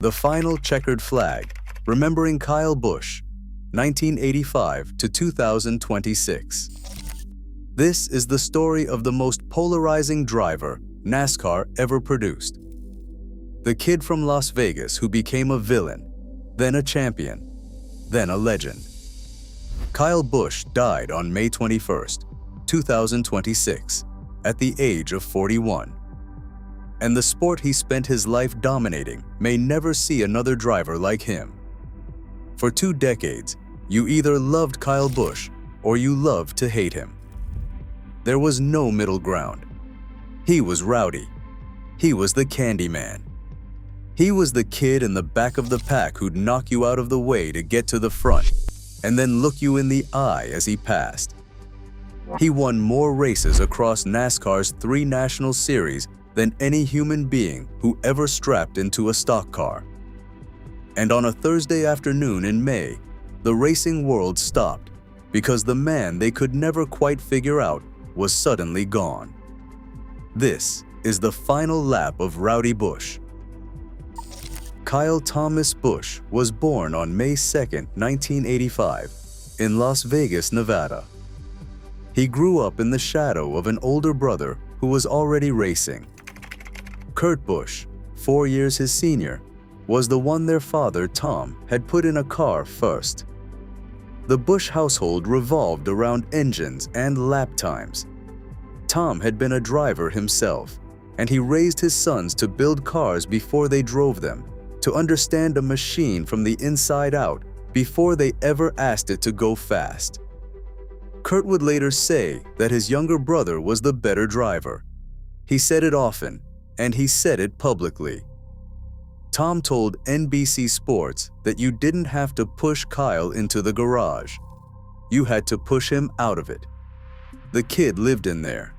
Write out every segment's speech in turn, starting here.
The Final Checkered Flag, Remembering Kyle Busch, 1985 to 2026. This is the story of the most polarizing driver NASCAR ever produced. The kid from Las Vegas who became a villain, then a champion, then a legend. Kyle Busch died on May 21st, 2026, at the age of 41. And the sport he spent his life dominating may never see another driver like him. For 2 decades, you either loved Kyle Busch or you loved to hate him. There was no middle ground. He was rowdy. He was the candy man. He was the kid in the back of the pack who'd knock you out of the way to get to the front and then look you in the eye as he passed. He won more races across NASCAR's 3 national series than any human being who ever strapped into a stock car. And on a Thursday afternoon in May, the racing world stopped because the man they could never quite figure out was suddenly gone. This is the final lap of Rowdy Busch. Kyle Thomas Busch was born on May 2, 1985, in Las Vegas, Nevada. He grew up in the shadow of an older brother who was already racing. Kurt Busch, 4 years his senior, was the one their father, Tom, had put in a car first. The Busch household revolved around engines and lap times. Tom had been a driver himself, and he raised his sons to build cars before they drove them, to understand a machine from the inside out before they ever asked it to go fast. Kurt would later say that his younger brother was the better driver. He said it often, and he said it publicly. Tom told NBC Sports that you didn't have to push Kyle into the garage. You had to push him out of it. The kid lived in there.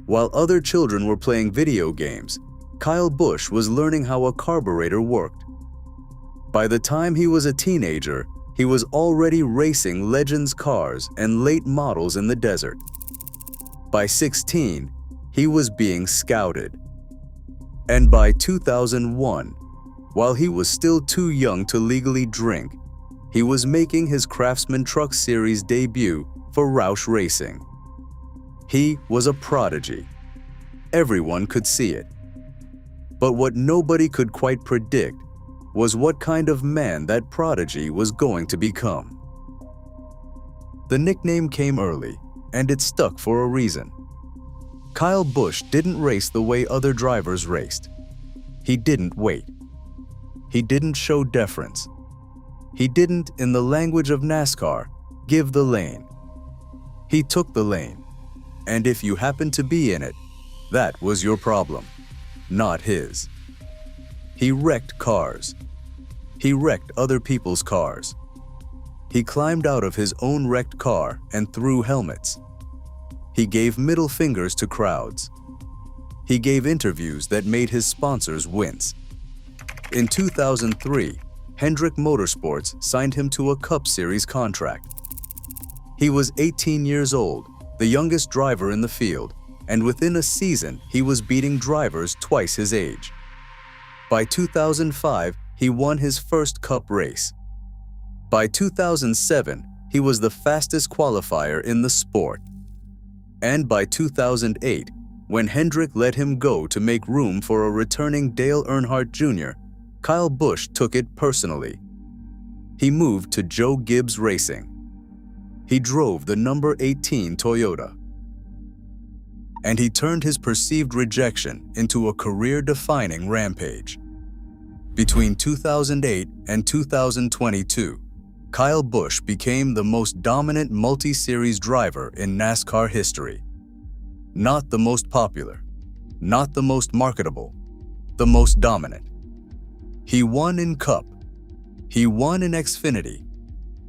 While other children were playing video games, Kyle Busch was learning how a carburetor worked. By the time he was a teenager, he was already racing Legends cars and late models in the desert. By 16, he was being scouted. And by 2001, while he was still too young to legally drink, he was making his Craftsman Truck Series debut for Roush Racing. He was a prodigy. Everyone could see it. But what nobody could quite predict was what kind of man that prodigy was going to become. The nickname came early, and it stuck for a reason. Kyle Busch didn't race the way other drivers raced. He didn't wait. He didn't show deference. He didn't, in the language of NASCAR, give the lane. He took the lane, and if you happened to be in it, that was your problem, not his. He wrecked cars. He wrecked other people's cars. He climbed out of his own wrecked car and threw helmets. He gave middle fingers to crowds. He gave interviews that made his sponsors wince. In 2003, Hendrick Motorsports signed him to a Cup Series contract. He was 18 years old, the youngest driver in the field, and within a season, he was beating drivers twice his age. By 2005, he won his first Cup race. By 2007, he was the fastest qualifier in the sport. And by 2008, when Hendrick let him go to make room for a returning Dale Earnhardt Jr., Kyle Busch took it personally. He moved to Joe Gibbs Racing. He drove the number 18 Toyota. And he turned his perceived rejection into a career-defining rampage. Between 2008 and 2022, Kyle Busch became the most dominant multi-series driver in NASCAR history. Not the most popular, not the most marketable, the most dominant. He won in Cup. He won in Xfinity.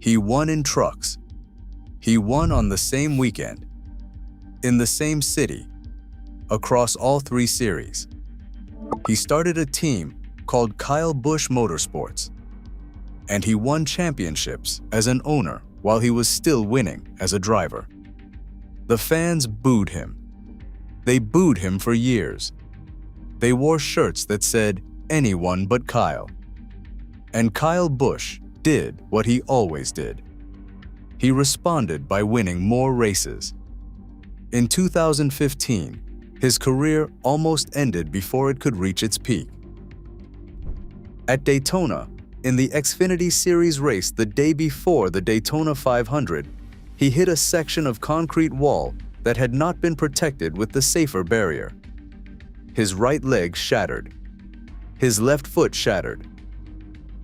He won in trucks. He won on the same weekend, in the same city, across all 3 series. He started a team called Kyle Busch Motorsports, and he won championships as an owner while he was still winning as a driver. The fans booed him. They booed him for years. They wore shirts that said, anyone but Kyle. And Kyle Busch did what he always did. He responded by winning more races. In 2015, his career almost ended before it could reach its peak. At Daytona, in the Xfinity Series race the day before the Daytona 500, he hit a section of concrete wall that had not been protected with the safer barrier. His right leg shattered. His left foot shattered.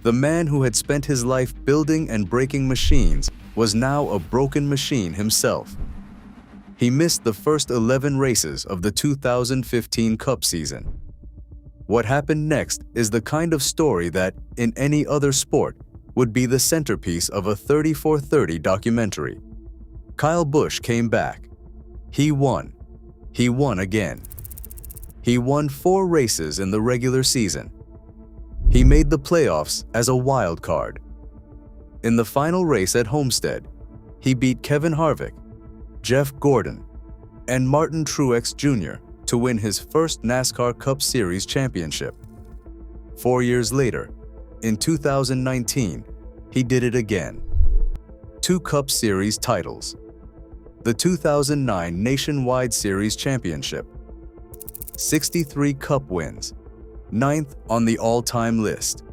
The man who had spent his life building and breaking machines was now a broken machine himself. He missed the first 11 races of the 2015 Cup season. What happened next is the kind of story that, in any other sport, would be the centerpiece of a 30-for-30 documentary. Kyle Busch came back. He won. He won again. He won 4 races in the regular season. He made the playoffs as a wild card. In the final race at Homestead, he beat Kevin Harvick, Jeff Gordon, and Martin Truex Jr. to win his first NASCAR Cup Series championship. 4 years later, in 2019, he did it again. 2 Cup Series titles. The 2009 Nationwide Series Championship. 63 Cup wins, 9th on the all-time list.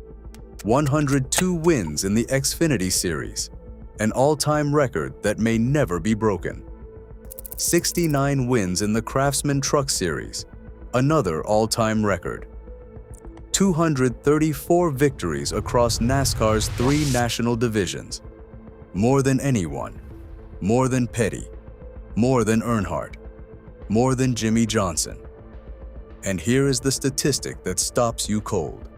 102 wins in the Xfinity Series, an all-time record that may never be broken. 69 wins in the Craftsman Truck Series, another all-time record. 234 victories across NASCAR's 3 national divisions. More than anyone, more than Petty, more than Earnhardt, more than Jimmy Johnson. And here is the statistic that stops you cold.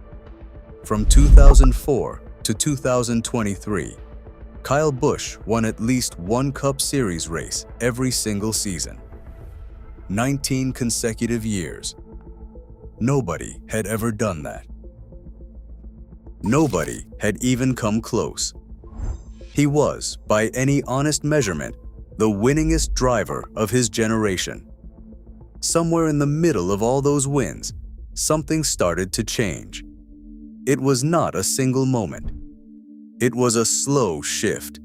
From 2004 to 2023, Kyle Busch won at least 1 Cup Series race every single season. 19 consecutive years. Nobody had ever done that. Nobody had even come close. He was, by any honest measurement, the winningest driver of his generation. Somewhere in the middle of all those wins, something started to change. It was not a single moment. It was a slow shift.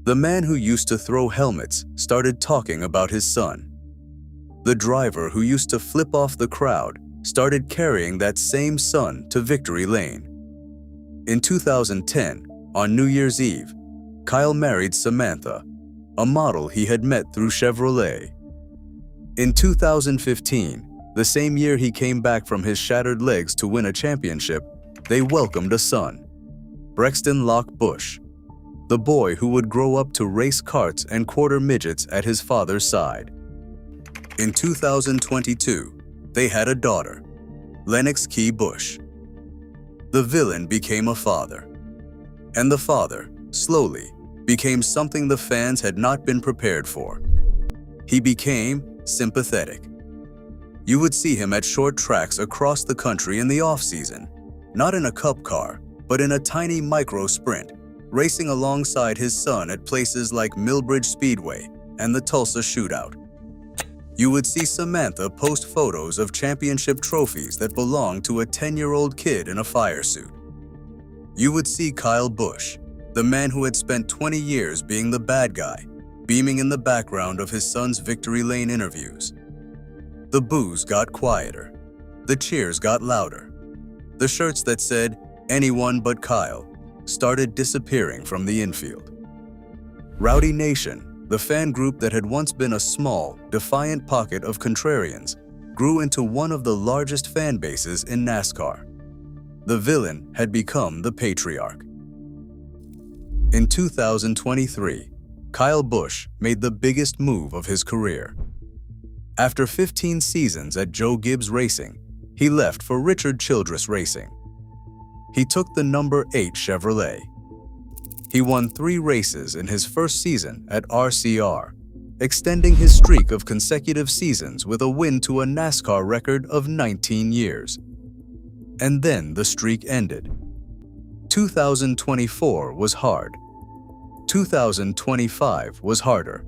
The man who used to throw helmets started talking about his son. The driver who used to flip off the crowd started carrying that same son to victory lane. In 2010, on New Year's Eve, Kyle married Samantha, a model he had met through Chevrolet. In 2015, the same year he came back from his shattered legs to win a championship, they welcomed a son, Brexton Busch, the boy who would grow up to race karts and quarter midgets at his father's side. In 2022, they had a daughter, Lennox Busch. The villain became a father, and the father, slowly, became something the fans had not been prepared for. He became sympathetic. You would see him at short tracks across the country in the off-season, not in a cup car, but in a tiny micro sprint, racing alongside his son at places like Millbridge Speedway and the Tulsa Shootout. You would see Samantha post photos of championship trophies that belonged to a 10-year-old kid in a fire suit. You would see Kyle Busch, the man who had spent 20 years being the bad guy, beaming in the background of his son's victory lane interviews. The boos got quieter. The cheers got louder. The shirts that said, "Anyone but Kyle," started disappearing from the infield. Rowdy Nation, the fan group that had once been a small, defiant pocket of contrarians, grew into one of the largest fan bases in NASCAR. The villain had become the patriarch. In 2023, Kyle Busch made the biggest move of his career. After 15 seasons at Joe Gibbs Racing, he left for Richard Childress Racing. He took the number 8 Chevrolet. He won 3 races in his first season at RCR, extending his streak of consecutive seasons with a win to a NASCAR record of 19 years. And then the streak ended. 2024 was hard. 2025 was harder.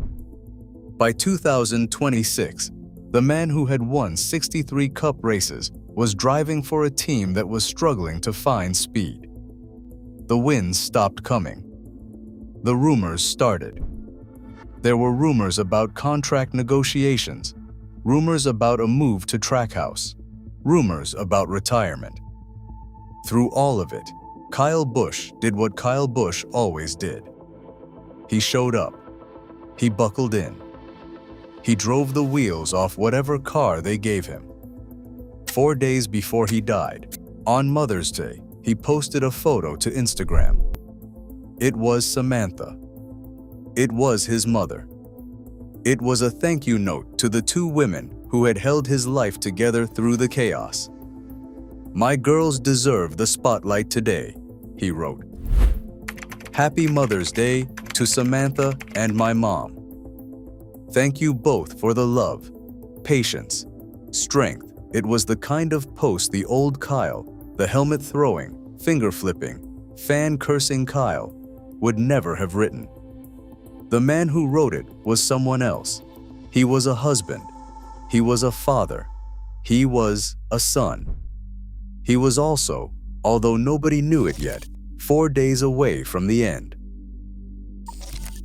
By 2026, the man who had won 63 Cup races was driving for a team that was struggling to find speed. The wins stopped coming. The rumors started. There were rumors about contract negotiations, rumors about a move to Trackhouse, rumors about retirement. Through all of it, Kyle Busch did what Kyle Busch always did. He showed up. He buckled in. He drove the wheels off whatever car they gave him. 4 days before he died, on Mother's Day, he posted a photo to Instagram. It was Samantha. It was his mother. It was a thank you note to the two women who had held his life together through the chaos. "My girls deserve the spotlight today," he wrote. "Happy Mother's Day to Samantha and my mom. Thank you both for the love, patience, strength." It was the kind of post the old Kyle, the helmet-throwing, finger-flipping, fan-cursing Kyle, would never have written. The man who wrote it was someone else. He was a husband. He was a father. He was a son. He was also, although nobody knew it yet, 4 days away from the end.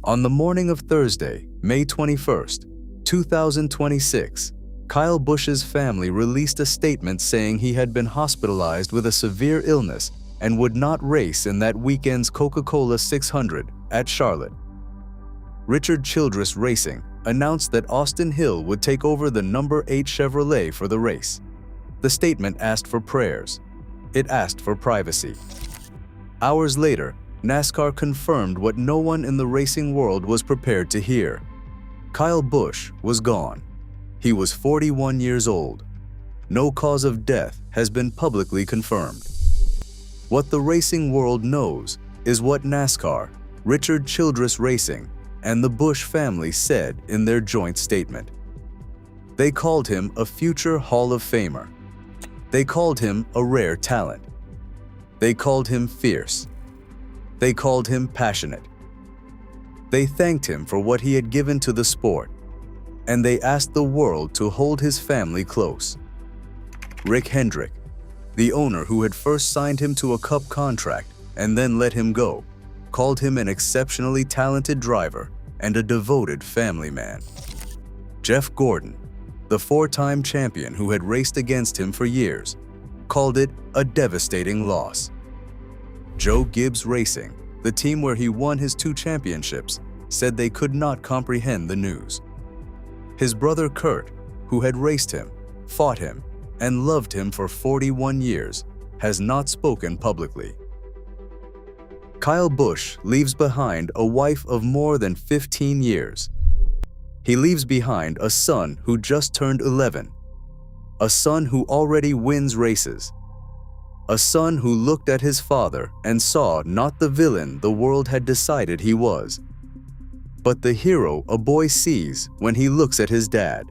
On the morning of Thursday, May 21st, 2026, Kyle Busch's family released a statement saying he had been hospitalized with a severe illness and would not race in that weekend's Coca-Cola 600 at Charlotte. Richard Childress Racing announced that Austin Hill would take over the number 8 Chevrolet for the race. The statement asked for prayers. It asked for privacy. Hours later, NASCAR confirmed what no one in the racing world was prepared to hear. Kyle Busch was gone. He was 41 years old. No cause of death has been publicly confirmed. What the racing world knows is what NASCAR, Richard Childress Racing, and the Busch family said in their joint statement. They called him a future Hall of Famer. They called him a rare talent. They called him fierce. They called him passionate. They thanked him for what he had given to the sport, and they asked the world to hold his family close. Rick Hendrick, the owner who had first signed him to a Cup contract and then let him go, called him an exceptionally talented driver and a devoted family man. Jeff Gordon, the 4-time champion who had raced against him for years, called it a devastating loss. Joe Gibbs Racing, the team where he won his 2 championships, said they could not comprehend the news. His brother Kurt, who had raced him, fought him, and loved him for 41 years, has not spoken publicly. Kyle Busch leaves behind a wife of more than 15 years. He leaves behind a son who just turned 11, a son who already wins races, a son who looked at his father and saw not the villain the world had decided he was, but the hero a boy sees when he looks at his dad.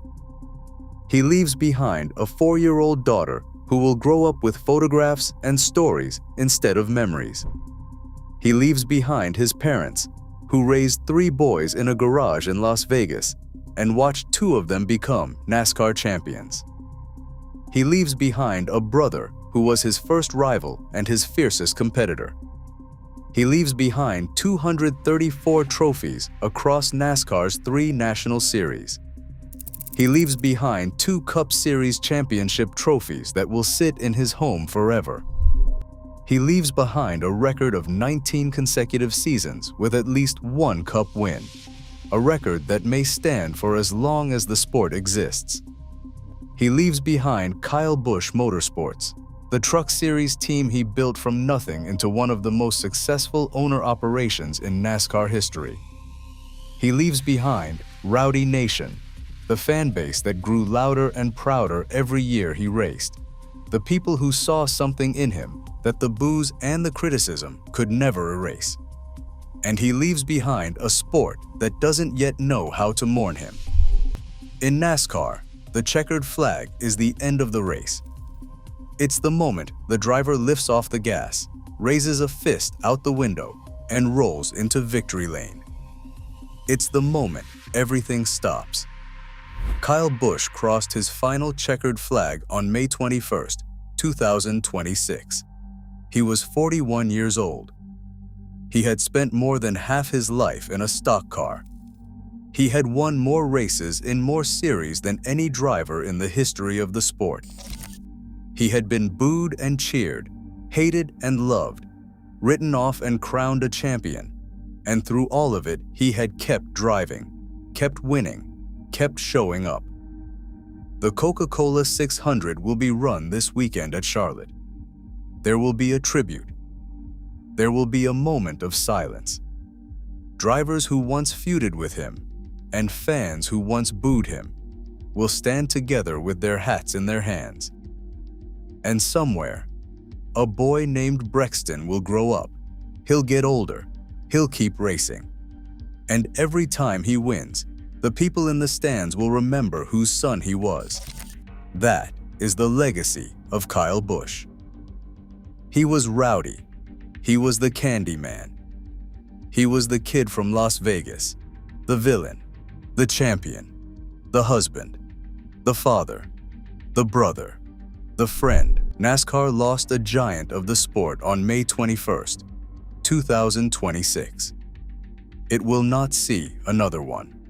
He leaves behind a 4-year-old daughter who will grow up with photographs and stories instead of memories. He leaves behind his parents, who raised 3 boys in a garage in Las Vegas and watched 2 of them become NASCAR champions. He leaves behind a brother who was his first rival and his fiercest competitor. He leaves behind 234 trophies across NASCAR's 3 national series. He leaves behind 2 Cup Series championship trophies that will sit in his home forever. He leaves behind a record of 19 consecutive seasons with at least 1 Cup win, a record that may stand for as long as the sport exists. He leaves behind Kyle Busch Motorsports, the Truck Series team he built from nothing into one of the most successful owner operations in NASCAR history. He leaves behind Rowdy Nation, the fan base that grew louder and prouder every year he raced, the people who saw something in him that the boos and the criticism could never erase. And he leaves behind a sport that doesn't yet know how to mourn him. In NASCAR, the checkered flag is the end of the race. It's the moment the driver lifts off the gas, raises a fist out the window, and rolls into victory lane. It's the moment everything stops. Kyle Busch crossed his final checkered flag on May 21st, 2026. He was 41 years old. He had spent more than half his life in a stock car. He had won more races in more series than any driver in the history of the sport. He had been booed and cheered, hated and loved, written off and crowned a champion. And through all of it, he had kept driving, kept winning, kept showing up. The Coca-Cola 600 will be run this weekend at Charlotte. There will be a tribute. There will be a moment of silence. Drivers who once feuded with him and fans who once booed him will stand together with their hats in their hands. And somewhere, a boy named Brexton will grow up. He'll get older. He'll keep racing. And every time he wins, the people in the stands will remember whose son he was. That is the legacy of Kyle Busch. He was rowdy. He was the candy man. He was the kid from Las Vegas, the villain, the champion, the husband, the father, the brother, the friend. NASCAR lost a giant of the sport on May 21st, 2026. It will not see another one.